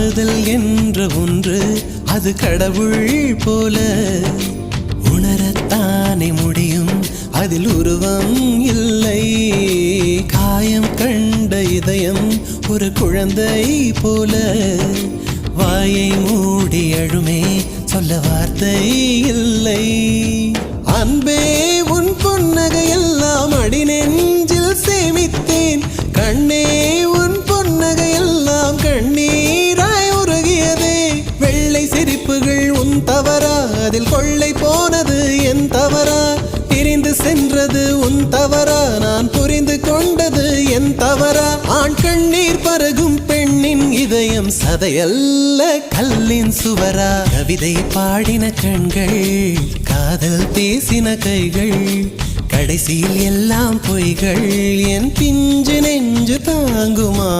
காதல் என்ற ஒன்று அது கடவுள் போல உணரத்தானே முடியும், அதில் உருவம் இல்லை. காயம் கண்ட இதயம் ஒரு குழந்தை போல வாயை மூடி அழுமே, சொல்ல வார்த்தை இல்லை. அன்பே உன் புன்னகையெல்லாம் அடி நெஞ்சில் சேமித்தேன், கண்ணே உன் புன்னகையெல்லாம் கண்ணீராய் உருகியதே. வெள்ளை சிரிப்புகள் உன் தவறா, அதில் கொள்ளை போனது என் தவறா? பிரிந்து சென்றது உன் தவறா, நான் புரிந்து கொண்டது என் தவறா? ஆண் கண்ணீர் பருகும் பெண்ணின் இதயம் சதையல்ல கல்லின் சுவரா? கவிதை பாடின கண்கள், காதல் பேசின கைகள், கடைசியில் எல்லாம் பொய்கள். என் பிஞ்சு நெஞ்சு தாங்குமா?